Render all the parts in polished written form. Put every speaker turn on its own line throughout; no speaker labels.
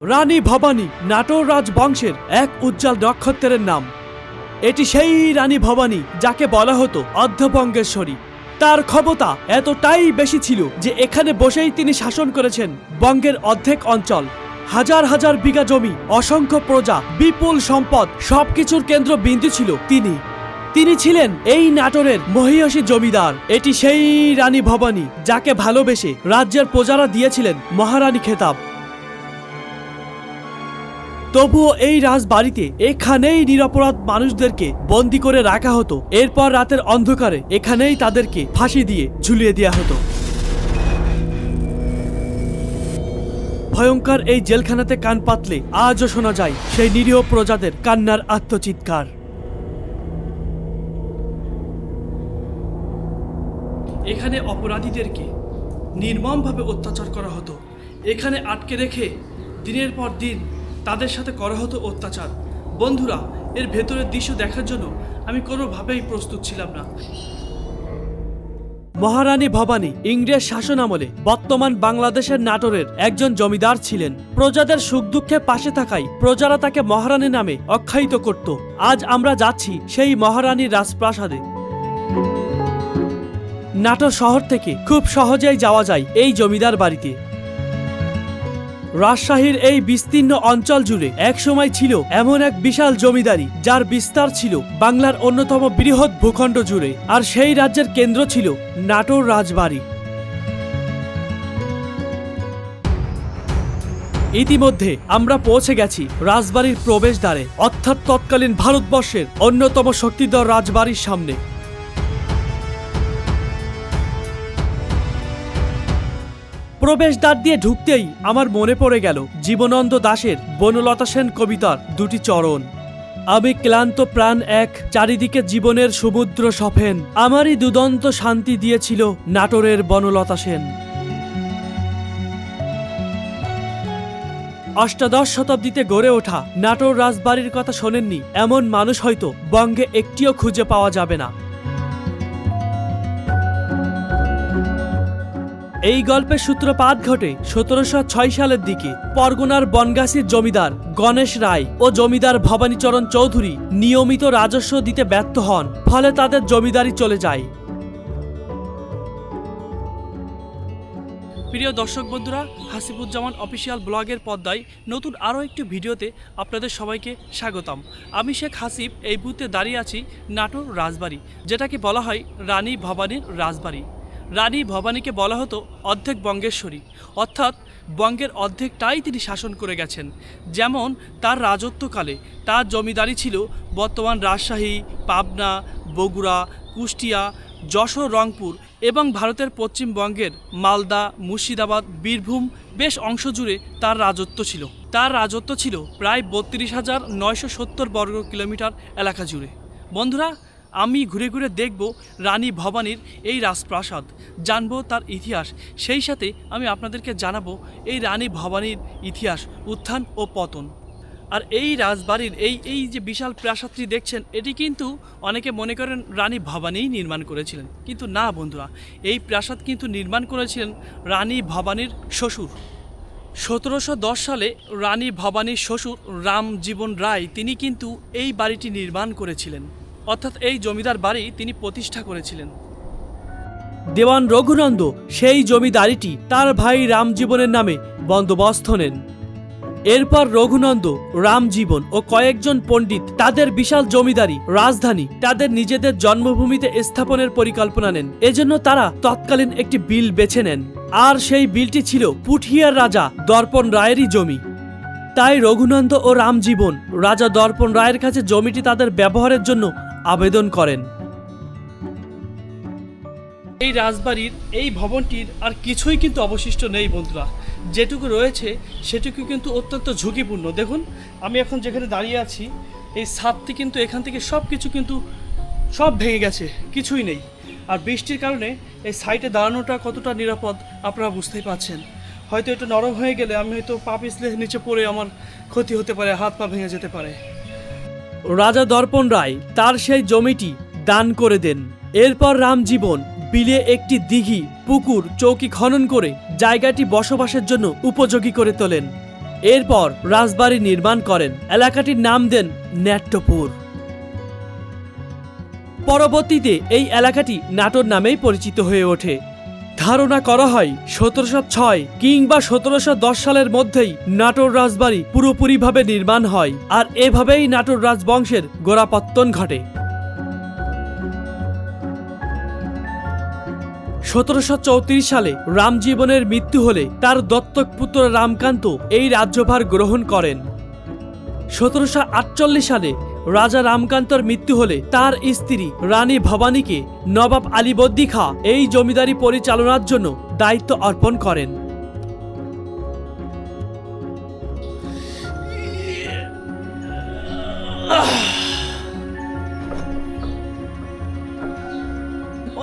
রানী ভবানী নাটোর রাজবংশের এক উজ্জ্বল নক্ষত্রের নাম। এটি সেই রানী ভবানী যাকে বলা হতো অর্ধবঙ্গেশ্বরী। তার ক্ষমতা এতটাই বেশি ছিল যে এখানে বসেই তিনি শাসন করেছেন বঙ্গের অর্ধেক অঞ্চল। হাজার হাজার বিঘা জমি, অসংখ্য প্রজা, বিপুল সম্পদ, সবকিছুর কেন্দ্রবিন্দু ছিল তিনি। তিনি ছিলেন এই নাটোরের মহিয়সী জমিদার। এটি সেই রানী ভবানী যাকে ভালোবেসে রাজ্যের প্রজারা দিয়েছিলেন মহারানী খেতাব। তবুও এই রাজবাড়িতে এখানেই নিরপরাধ মানুষদেরকে বন্দি করে রাখা হতো। এরপর রাতের অন্ধকারে এখানেই তাদেরকে ফাঁসি দিয়ে ঝুলিয়ে দেওয়া হতো। ভয়ঙ্কর এই জেলখানাতে কান পাতলে আজও শোনা যায় সেই নিরীহ প্রজাদের কান্নার আত্মচিৎকার। এখানে অপরাধীদেরকে নির্মমভাবে অত্যাচার করা হতো। এখানে আটকে রেখে দিনের পর দিন তাদের সাথে করা হতো অত্যাচার। বন্ধুরা, এর ভেতরের দৃশ্য দেখার জন্য আমি কোনোভাবেই প্রস্তুত ছিলাম না। মহারানী ভবানী ইংরেজ শাসন আমলে বর্তমান বাংলাদেশের নাটোরের একজন জমিদার ছিলেন। প্রজাদের সুখ দুঃখে পাশে থাকায় প্রজারা তাকে মহারানী নামে আখ্যায়িত করত। আজ আমরা যাচ্ছি সেই মহারানীর রাজপ্রাসাদে। নাটোর শহর থেকে খুব সহজেই যাওয়া যায় এই জমিদার বাড়িতে। রাজশাহীর এই বিস্তীর্ণ অঞ্চল জুড়ে একসময় ছিল এমন এক বিশাল জমিদারি যার বিস্তার ছিল বাংলার অন্যতম বৃহৎ ভূখণ্ড জুড়ে, আর সেই রাজ্যের কেন্দ্র ছিল নাটোর রাজবাড়ি। ইতিমধ্যে আমরা পৌঁছে গেছি রাজবাড়ির প্রবেশদ্বারে, অর্থাৎ তৎকালীন ভারতবর্ষের অন্যতম শক্তিধর রাজবাড়ির সামনে। প্রবেশদ্বার দিয়ে ঢুকতেই আমার মনে পড়ে গেল জীবনানন্দ দাশের বনলতা সেন কবিতার দুটি চরণ। আমি ক্লান্ত প্রাণ এক, চারিদিকে জীবনের সমুদ্র সফেন, আমারই দুদন্ত শান্তি দিয়েছিল নাটোরের বনলতা সেন। অষ্টাদশ শতাব্দীতে গড়ে ওঠা নাটোর রাজবাড়ির কথা শোনেননি এমন মানুষ হয়তো বঙ্গে একটিও খুঁজে পাওয়া যাবে না। এই গল্পের সূত্রপাত ঘটে 1706 সালের দিকে। পরগনার বনগাছির জমিদার গণেশ রায় ও জমিদার ভবানীচরণ চৌধুরী নিয়মিত রাজস্ব দিতে ব্যর্থ হন, ফলে তাদের জমিদারি চলে যায়। প্রিয় দর্শক বন্ধুরা, হাসিবুজ্জামান অফিসিয়াল ব্লগের পর্দায় নতুন আরও একটি ভিডিওতে আপনাদের সবাইকে স্বাগতম। আমি শেখ হাসিব। এই মুহূর্তে দাঁড়িয়ে আছি নাটোর রাজবাড়ি, যেটাকে বলা হয় রানী ভবানীর রাজবাড়ি। রানী ভবানীকে বলা হতো অর্ধেক বঙ্গেশ্বরী, অর্থাৎ বঙ্গের অর্ধেকটাই তিনি শাসন করে গেছেন। যেমন তার রাজত্বকালে তার জমিদারি ছিল বর্তমান রাজশাহী, পাবনা, বগুড়া, কুষ্টিয়া, যশোর, রংপুর এবং ভারতের পশ্চিমবঙ্গের মালদা, মুর্শিদাবাদ, বীরভূম বেশ অংশ জুড়ে তার রাজত্ব ছিল। তার রাজত্ব ছিল প্রায় 32,970 বর্গ কিলোমিটার এলাকা জুড়ে। বন্ধুরা, আমি ঘুরে ঘুরে দেখব রানী ভবানীর এই রাজপ্রাসাদ, জানবো তার ইতিহাস। সেই সাথে আমি আপনাদেরকে জানাবো এই রানী ভবানীর ইতিহাস, উত্থান ও পতন। আর এই রাজবাড়ির এই যে বিশাল প্রাসাদটি দেখছেন, এটি কিন্তু অনেকে মনে করেন রানী ভবানীই নির্মাণ করেছিলেন, কিন্তু না বন্ধুরা, এই প্রাসাদ কিন্তু নির্মাণ করেছিলেন রানী ভবানীর শ্বশুর। 1710 সালে রানী ভবানীর শ্বশুর রামজীবন রায় তিনি কিন্তু এই বাড়িটি নির্মাণ করেছিলেন, অর্থাৎ এই জমিদার বাড়ি তিনি প্রতিষ্ঠা করেছিলেন। দেওয়ান রঘুনন্দ সেই জমিদারিটি তার ভাই রামজীবনের নামে বন্দোবস্ত নেন। এরপর রঘুনন্দ, রামজীবন ও কয়েকজন পণ্ডিত তাদের বিশাল জমিদারি রাজধানী তাদের নিজেদের জন্মভূমিতে স্থাপনের পরিকল্পনা নেন। এজন্য তারা তৎকালীন একটি বিল বেছে নেন, আর সেই বিলটি ছিল পুঠিয়ার রাজা দর্পণ রায়েরই জমি। তাই রঘুনন্দ ও রামজীবন রাজা দর্পণ রায়ের কাছে জমিটি তাদের ব্যবহারের জন্য আবেদন করেন। এই রাজবাড়ির এই ভবনটির আর কিছুই কিন্তু অবশিষ্ট নেই বন্ধুরা। যেটুকু রয়েছে সেটুকু কিন্তু অত্যন্ত ঝুঁকিপূর্ণ। দেখুন, আমি এখন যেখানে দাঁড়িয়ে আছি, এই ছাদটি কিন্তু এখান থেকে সব কিছু কিন্তু সব ভেঙে গেছে, কিছুই নেই। আর বৃষ্টির কারণে এই সাইডে দাঁড়ানোটা কতটা নিরাপদ আপনারা বুঝতেই পারছেন। হয়তো এটা নরম হয়ে গেলে আমি হয়তো পা পিছলে নিচে পড়ে আমার ক্ষতি হতে পারে, হাত পা ভেঙে যেতে পারে। রাজা দর্পণ রায় তার সেই জমিটি দান করে দেন। এরপর রামজীবন বিলে একটি দিঘি, পুকুর, চৌকি খনন করে জায়গাটি বসবাসের জন্য উপযোগী করে তোলেন। এরপর রাজবাড়ি নির্মাণ করেন। এলাকাটির নাম দেন নাট্যপুর। পরবর্তীতে এই এলাকাটি নাটোর নামেই পরিচিত হয়ে ওঠে। ধারণা করা হয় 1706 কিংবা 1710 সালের মধ্যেই নাটোর রাজবাড়ি পুরোপুরিভাবে নির্মাণ হয়, আর এভাবেই নাটোর রাজবংশের গোড়াপত্তন ঘটে। 1734 সালে রামজীবনের মৃত্যু হলে তার দত্তক পুত্র রামকান্ত এই রাজ্যভার গ্রহণ করেন। 1748 সালে রাজা রামকান্তর মৃত্যু হলে তার স্ত্রী রানী ভবানীকে নবাব আলীবর্দী খাঁ এই জমিদারি পরিচালনার জন্য দায়িত্ব অর্পণ করেন।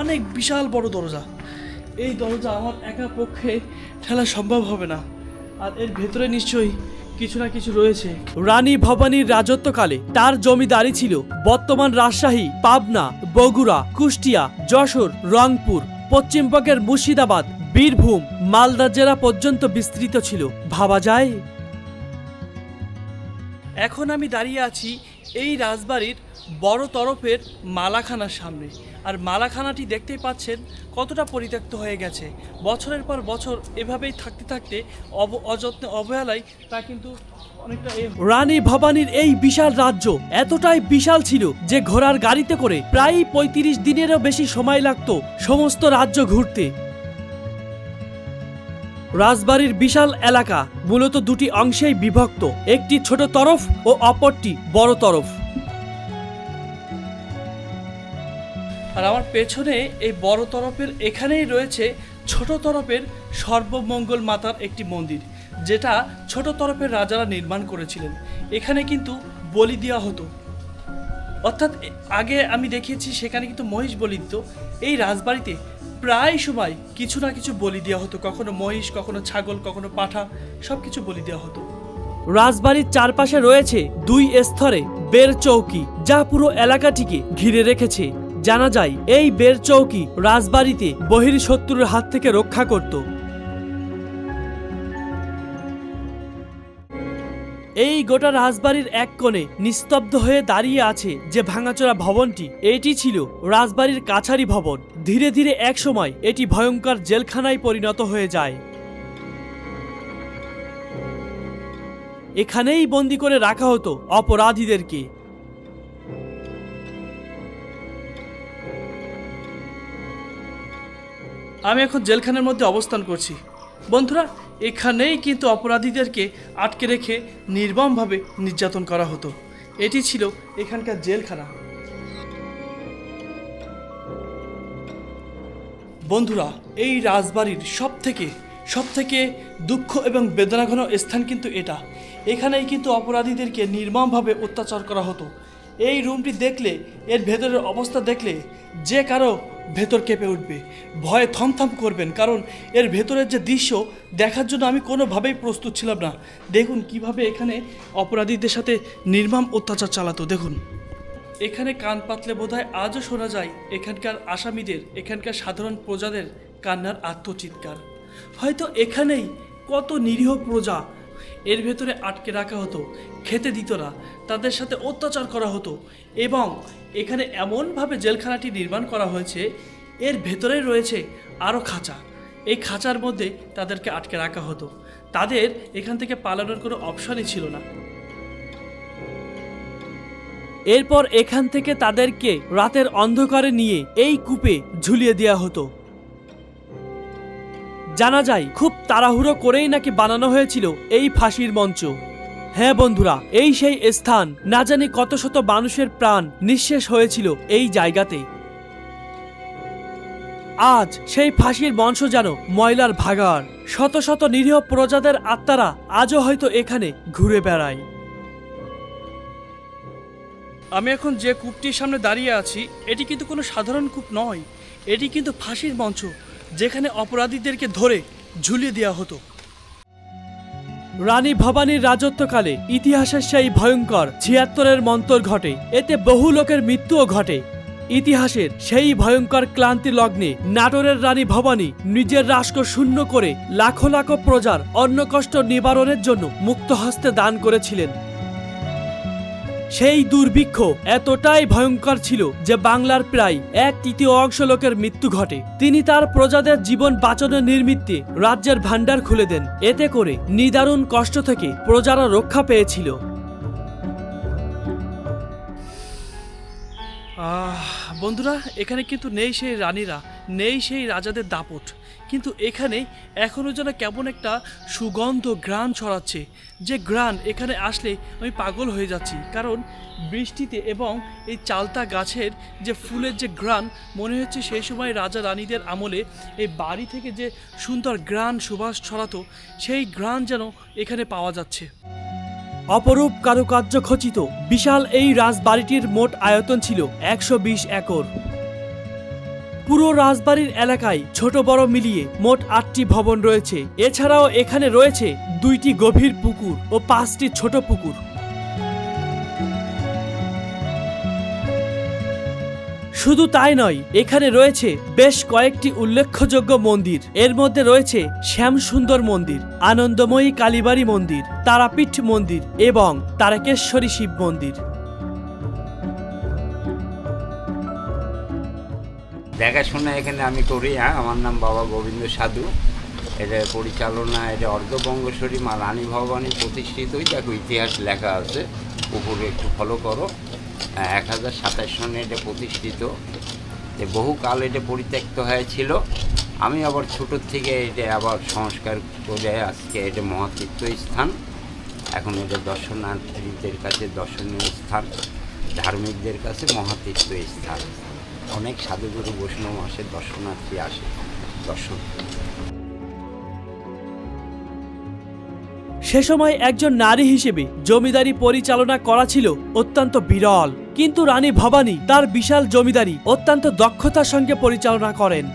অনেক বিশাল বড় দরজা। এই দরজা আমার একা পক্ষে ঠেলা সম্ভব হবে না, আর এর ভেতরে নিশ্চয়ই কিছু না কিছু রয়েছে। রানী ভবানীর রাজত্বকালে তার জমিদারি ছিল বর্তমান রাজশাহী, পাবনা, বগুড়া, কুষ্টিয়া, যশোর, রংপুর, পশ্চিমবঙ্গের মুর্শিদাবাদ, বীরভূম, মালদা জেলা পর্যন্ত বিস্তৃত ছিল। ভাবা যায়। এখন আমি দাঁড়িয়ে আছি এই রাজবাড়ির বড় তরফের মালাখানার সামনে, আর মালাখানাটি দেখতেই পাচ্ছেন কতটা পরিত্যক্ত হয়ে গেছে। বছরের পর বছর এভাবেই থাকতে থাকতে অযত্নে অবহেলায় তা কিন্তু অনেকটা। রানী ভবানীর এই বিশাল রাজ্য এতটাই বিশাল ছিল যে ঘোড়ার গাড়িতে করে প্রায় 35 দিনেরও বেশি সময় লাগতো সমস্ত রাজ্য ঘুরতে। রাজবাড়ির বিশাল এলাকা মূলত দুটি অংশেই বিভক্ত, একটি ছোট তরফ ও অপরটি বড় তরফ। আর আমার পেছনে এই বড় তরফের এখানেই রয়েছে ছোট তরফের সর্বমঙ্গল মাতার একটি মন্দির, যেটা ছোট তরফের রাজারা নির্মাণ করেছিলেন। এখানে কিন্তু বলি দেওয়া হতো, অর্থাৎ আগে আমি দেখিয়েছি সেখানে কিন্তু মহিষ বলি দিত। এই রাজবাড়িতে প্রায় সময় কিছু না কিছু বলি দেওয়া হতো, কখনো মহিষ, কখনো ছাগল, কখনো পাঠা, সব কিছু বলি দেওয়া হতো। রাজবাড়ির চারপাশে রয়েছে 2 স্তরে বের চৌকি, যা পুরো এলাকাটিকে ঘিরে রেখেছে। জানা যায় এই বের চৌকি রাজবাড়িতে বহির্শত্রুর হাত থেকে রক্ষা করত। এই গোটা রাজবাড়ির এক কোণে নিস্তব্ধ হয়ে দাঁড়িয়ে আছে যে ভাঙাচোরা ভবনটি, এটি ছিল রাজবাড়ির কাছারি ভবন। ধীরে ধীরে এক সময় এটি ভয়ঙ্কর জেলখানায় পরিণত হয়ে যায়। এখানেই বন্দি করে রাখা হতো অপরাধীদেরকে। আমি এখন জেলখানার মধ্যে অবস্থান করছি। বন্ধুরা, এখানেই কিন্তু অপরাধীদেরকে আটকে রেখে নির্মমভাবে নির্যাতন করা হতো। এটি ছিল এখানকার জেলখানা। বন্ধুরা, এই রাজবাড়ির সবথেকে দুঃখ এবং বেদনাঘন স্থান কিন্তু এটা। এখানেই কিন্তু অপরাধীদেরকে নির্মমভাবে অত্যাচার করা হতো। এই রুমটি দেখলে, এর ভেতরের অবস্থা দেখলে যে কারো ভেতর কেঁপে উঠবে, ভয়ে থমথম করবেন, কারণ এর ভেতরের যে দৃশ্য দেখার জন্য আমি কোনোভাবেই প্রস্তুত ছিলাম না। দেখুন কিভাবে এখানে অপরাধীদের সাথে নির্মম অত্যাচার চালাতো। দেখুন, এখানে কান পাতলে বোধহয় আজও শোনা যায় এখানকার আসামিদের, এখানকার সাধারণ প্রজাদের কান্নার আত্মচিৎকার। হয়তো এখানেই কত নিরীহ প্রজা এর ভেতরে আটকে রাখা হতো, খেতে দিত না, তাদের সাথে অত্যাচার করা হতো। এবং এখানে এমনভাবে জেলখানাটি নির্মাণ করা হয়েছে, এর ভেতরে রয়েছে আরও খাঁচা। এই খাঁচার মধ্যে তাদেরকে আটকে রাখা হতো। তাদের এখান থেকে পালানোর কোনো অপশনই ছিল না। এরপর এখান থেকে তাদেরকে রাতের অন্ধকারে নিয়ে এই কূপে ঝুলিয়ে দেওয়া হতো। জানা যায় খুব তাড়াহুড়ো করেই নাকি বানানো হয়েছিল এই ফাঁসির মঞ্চ। হ্যাঁ বন্ধুরা, এই সেই স্থান, না জানি কত শত মানুষের প্রাণ নিঃশেষ হয়েছিল এই জায়গাতে। আজ সেই ফাঁসির মঞ্চ যেন ময়লার ভাগাড়। শত শত নিরীহ প্রজাদের আত্মারা আজও হয়তো এখানে ঘুরে বেড়ায়। আমি এখন যে কূপটির সামনে দাঁড়িয়ে আছি, এটি কিন্তু কোনো সাধারণ কূপ নয়, এটি কিন্তু ফাঁসির মঞ্চ, যেখানে অপরাধীদেরকে ধরে ঝুলিয়ে দেওয়া হতো। রানী ভবানীর রাজত্বকালে ইতিহাসের সেই ভয়ঙ্কর ৭৬-এর মন্তর ঘটে। এতে বহু লোকের মৃত্যুও ঘটে। ইতিহাসের সেই ভয়ঙ্কর ক্লান্তি লগ্নে নাটোরের রানী ভবানী নিজের রাষ্ট্র শূন্য করে লাখো লাখো প্রজার অন্ন কষ্ট নিবারণের জন্য মুক্ত হস্তে দান করেছিলেন। সেই দুর্ভিক্ষ এতটাই ভয়ঙ্কর ছিল যে বাংলার প্রায় 1/3 অংশ লোকের মৃত্যু ঘটে। তিনি তার প্রজাদের জীবন বাঁচানোর নিমিত্তে রাজ্যের ভান্ডার খুলে দেন। এতে করে নিদারুণ কষ্ট থেকে প্রজারা রক্ষা পেয়েছিল। বন্ধুরা, এখানে কিন্তু নেই সেই রানীরা, নেই সেই রাজাদের দাপট, কিন্তু এখানে এখনও যেন কেমন একটা সুগন্ধ ঘ্রাণ ছড়াচ্ছে, যে ঘ্রাণ এখানে আসলে আমি পাগল হয়ে যাচ্ছি। কারণ বৃষ্টিতে এবং এই চালতা গাছের যে ফুলের যে ঘ্রাণ, মনে হচ্ছে সেই সময় রাজা রানীদের আমলে এই বাড়ি থেকে যে সুন্দর ঘ্রাণ সুবাস ছড়াতো, সেই ঘ্রাণ যেন এখানে পাওয়া যাচ্ছে। অপরূপ কারুকার্য খচিত বিশাল এই রাজবাড়িটির মোট আয়তন ছিল 120 একর। পুরো রাজবাড়ির এলাকায় ছোট বড় মিলিয়ে মোট 8টি ভবন রয়েছে। এছাড়াও এখানে রয়েছে 2টি গভীর পুকুর ও 5টি ছোট পুকুর। শুধু তাই নয়, এখানে রয়েছে বেশ কয়েকটি উল্লেখযোগ্য মন্দির। এর মধ্যে রয়েছে শ্যামসুন্দর মন্দির, আনন্দময়ী কালীবাড়ি মন্দির, তারাপীঠ মন্দির এবং তারকেশ্বরী শিব মন্দির।
দেখাশোনা এখানে আমি করি। আমার নাম বাবা গোবিন্দ সাধু। এটা পরিচালনা, এটা অর্ধবঙ্গেশ্বরী মা রানী ভবানী প্রতিষ্ঠিতই। দেখো ইতিহাস লেখা আছে, উপরে একটু ফলো করো। 1027 সনে এটা প্রতিষ্ঠিত। বহুকাল এটা পরিত্যক্ত হয়েছিল। আমি আবার ছোটোর থেকে এটা আবার সংস্কার করে আজকে এটা মহাতীর্থ স্থান। এখন এটা দর্শনার্থীদের কাছে দর্শনীয় স্থান, ধার্মিকদের কাছে মহাতীর্থ স্থান। অনেক সাধুগুরু বৈষ্ণব আসে, দর্শনার্থী আসে দর্শন।
সে সময় একজন নারী হিসেবে জমিদারি পরিচালনা করা ছিল অত্যন্ত বিরল, কিন্তু রানী ভবানী তার বিশাল জমিদারি অত্যন্ত দক্ষতার সঙ্গে পরিচালনা করেন।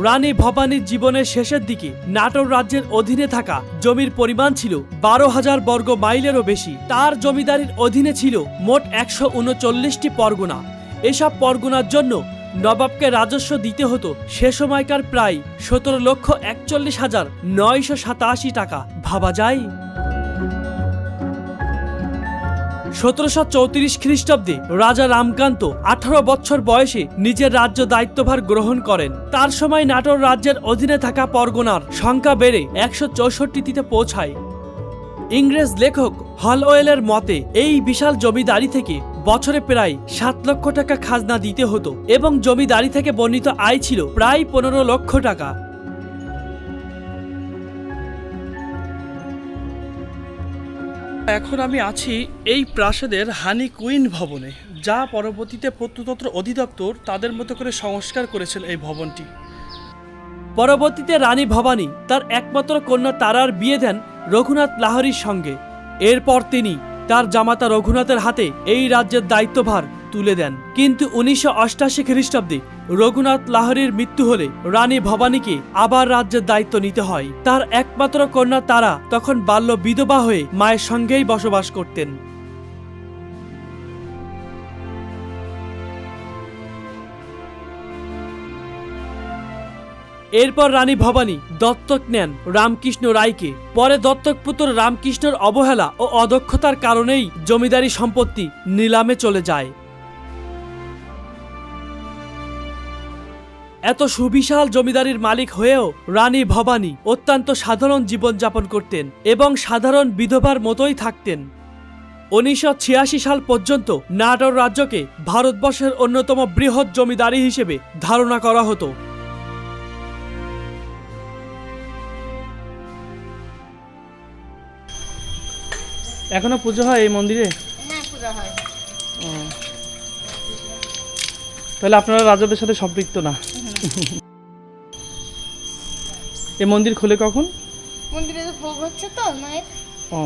রানী ভবানীর জীবনের শেষের দিকে নাটোর রাজ্যের অধীনে থাকা জমির পরিমাণ ছিল 12,000 বর্গ মাইলেরও বেশি। তার জমিদারির অধীনে ছিল মোট 139টি পরগনা। এসব পরগনার জন্য নবাবকে রাজস্ব দিতে হতো সে সময়কার প্রায় 17,41,987 টাকা। ভাবা যায়? 1734 খ্রিস্টাব্দে রাজা রামকান্ত 18 বছর বয়সে নিজের রাজ্য দায়িত্বভার গ্রহণ করেন। তার সময় নাটোর রাজ্যের অধীনে থাকা পরগনার সংখ্যা বেড়ে 164টিতে পৌঁছায়। ইংরেজ লেখক হলওয়েলের মতে এই বিশাল জমিদারি থেকে বছরে প্রায় 7 লক্ষ টাকা খাজনা দিতে হতো এবং জমিদারি থেকে বর্ণিত আয় ছিল প্রায় 15 লক্ষ টাকা। এখন আমি আছি এই প্রাসাদের হানি কুইন ভবনে, যা পরবর্তীতে প্রত্নতত্ত্ব অধিদপ্তর তাদের মতো করে সংস্কার করেছেন এই ভবনটি। পরবর্তীতে রানী ভবানী তার একমাত্র কন্যা তারার বিয়ে দেন রঘুনাথ লাহিড়ীর সঙ্গে। এরপর তিনি তার জামাতা রঘুনাথের হাতে এই রাজ্যের দায়িত্বভার তুলে দেন। কিন্তু 1988 খ্রিস্টাব্দে রঘুনাথ লাহিড়ীর মৃত্যু হলে রানী ভবানীকে আবার রাজ্যের দায়িত্ব নিতে হয়। তার একমাত্র কন্যা তারা তখন বাল্য বিধবা হয়ে মায়ের সঙ্গেই বসবাস করতেন। এরপর রানী ভবানী দত্তক নেন রামকৃষ্ণ রায়কে। পরে দত্তক পুত্র রামকৃষ্ণর অবহেলা ও অদক্ষতার কারণেই জমিদারি সম্পত্তি নিলামে চলে যায়। এত সুবিশাল জমিদারির মালিক হয়েও রানী ভবানী অত্যন্ত সাধারণ জীবনযাপন করতেন এবং সাধারণ বিধবার মতোই থাকতেন। 1986 সাল পর্যন্ত নাটোর রাজ্যকে ভারতবর্ষের অন্যতম বৃহৎ জমিদারি হিসেবে ধারণা করা হতো। এখনো পুজো হয় এই মন্দিরে?
হ্যাঁ, পূজা হয়।
তাহলে আপনারা রাজাদের সাথে সম্পৃক্ত না? এই মন্দির খোলে কখন?
মন্দিরে তো ভোগ হচ্ছে তো মায়ের।
ও,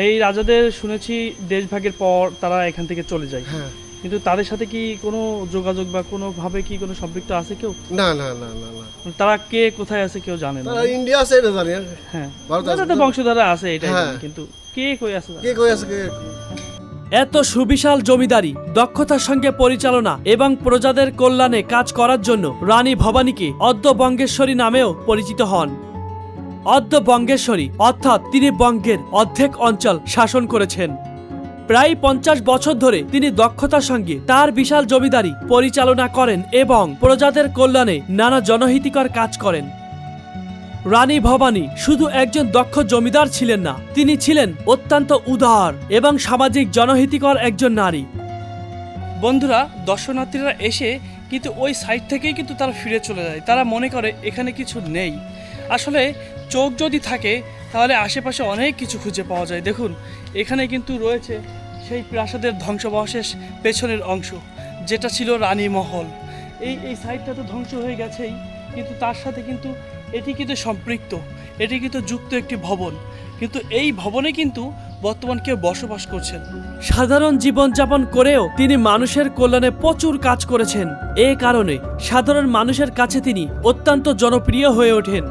এই রাজাদের শুনেছি দেশভাগের পর তারা এখান থেকে চলে যায়।
হ্যাঁ,
কিন্তু তাদের সাথে কি কোনো যোগাযোগ বা কোনো ভাবে কি কোনো সম্পৃক্ত আছে কেউ?
না না না না না,
তারা কে কোথায় আছে কেউ জানে না।
তারা ইন্ডিয়া আছে এটা জানি।
হ্যাঁ,
ভারত আছে।
তাদের বংশধারা আছে, এটাই
হ্যাঁ।
জানি, কিন্তু কে কই আছে
কে কই আছে কে?
এত সুবিশাল জমিদারি, দক্ষতার সঙ্গে পরিচালনা এবং প্রজাদের কল্যাণে কাজ করার জন্য রানী ভবানীকে অর্ধবঙ্গেশ্বরী নামেও পরিচিত হন। অর্ধবঙ্গেশ্বরী অর্থাৎ তিনি বঙ্গের অর্ধেক অঞ্চল শাসন করেছেন। প্রায় 50 বছর ধরে তিনি দক্ষতার সঙ্গে তার বিশাল জমিদারি পরিচালনা করেন এবং প্রজাদের কল্যাণে নানা জনহিতকর কাজ করেন। রানী ভবানী শুধু একজন দক্ষ জমিদার ছিলেন না, তিনি ছিলেন অত্যন্ত উদার এবং সামাজিক জনহিতকর একজন নারী। বন্ধুরা, দর্শনার্থীরা এসে কিন্তু ওই সাইড থেকেই কিন্তু তারা ফিরে চলে যায়। তারা মনে করে এখানে কিছু নেই। আসলে চোখ যদি থাকে তাহলে আশেপাশে অনেক কিছু খুঁজে পাওয়া যায়। দেখুন, এখানে কিন্তু রয়েছে সেই প্রাসাদের ধ্বংসাবশেষ পেছনের অংশ, যেটা ছিল রানী মহল। এই সাইডটা তো ধ্বংস হয়ে গেছেই, কিন্তু তার সাথে কিন্তু এটি কিন্তু সম্পৃক্ত, এটি কিন্তু যুক্ত একটি ভবন। কিন্তু এই ভবনে কিন্তু বর্তমান কেউ বসবাস করছেন। সাধারণ জীবনযাপন করেও তিনি মানুষের কল্যাণে প্রচুর কাজ করেছেন। এই কারণে সাধারণ মানুষের কাছে তিনি অত্যন্ত জনপ্রিয় হয়ে ওঠেন।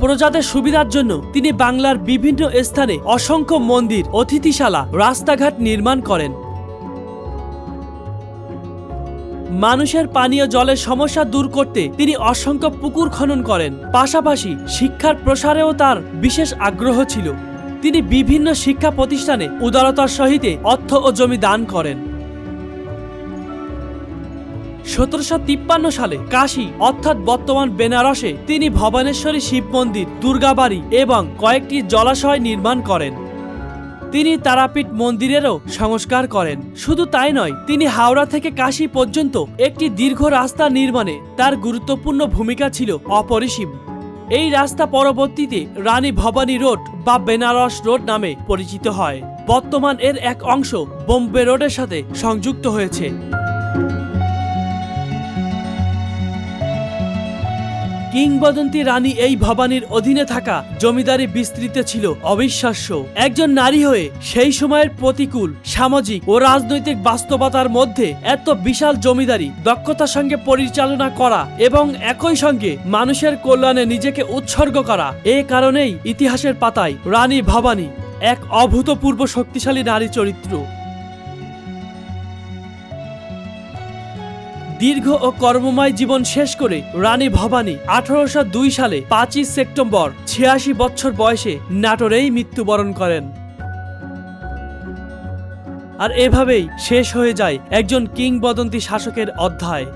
প্রজাদের সুবিধার জন্য তিনি বাংলার বিভিন্ন স্থানে অসংখ্য মন্দির, অতিথিশালা, রাস্তাঘাট নির্মাণ করেন। মানুষের পানীয় জলের সমস্যা দূর করতে তিনি অসংখ্য পুকুর খনন করেন। পাশাপাশি শিক্ষার প্রসারেও তার বিশেষ আগ্রহ ছিল। তিনি বিভিন্ন শিক্ষা প্রতিষ্ঠানে উদারতার সহিত অর্থ ও জমি দান করেন। 1753 সালে কাশী অর্থাৎ বর্তমান বেনারসে তিনি ভবানেশ্বরী শিব মন্দির, দুর্গাবাড়ি এবং কয়েকটি জলাশয় নির্মাণ করেন। তিনি তারাপীঠ মন্দিরেরও সংস্কার করেন। শুধু তাই নয়, তিনি হাওড়া থেকে কাশী পর্যন্ত একটি দীর্ঘ রাস্তা নির্মাণে তার গুরুত্বপূর্ণ ভূমিকা ছিল অপরিসীম। এই রাস্তা পরবর্তীতে রানী ভবানী রোড বা বেনারস রোড নামে পরিচিত হয়। বর্তমান এর এক অংশ বোম্বে রোডের সাথে সংযুক্ত হয়েছে। কিংবদন্তি রানী এই ভবানীর অধীনে থাকা জমিদারি বিস্তৃত ছিল অবিশ্বাস্য। একজন নারী হয়ে সেই সময়ের প্রতিকূল সামাজিক ও রাজনৈতিক বাস্তবতার মধ্যে এত বিশাল জমিদারি দক্ষতার সঙ্গে পরিচালনা করা এবং একই সঙ্গে মানুষের কল্যাণে নিজেকে উৎসর্গ করা, এ কারণেই ইতিহাসের পাতায় রানী ভবানী এক অভূতপূর্ব শক্তিশালী নারী চরিত্র। দীর্ঘ ও কর্মময় জীবন শেষ করে রানী ভবানী 1802 সালে 5 সেপ্টেম্বর 86 বছর বয়সে নাটোরেই মৃত্যুবরণ করেন। আর এভাবেই শেষ হয়ে যায় একজন কিংবদন্তি শাসকের অধ্যায়।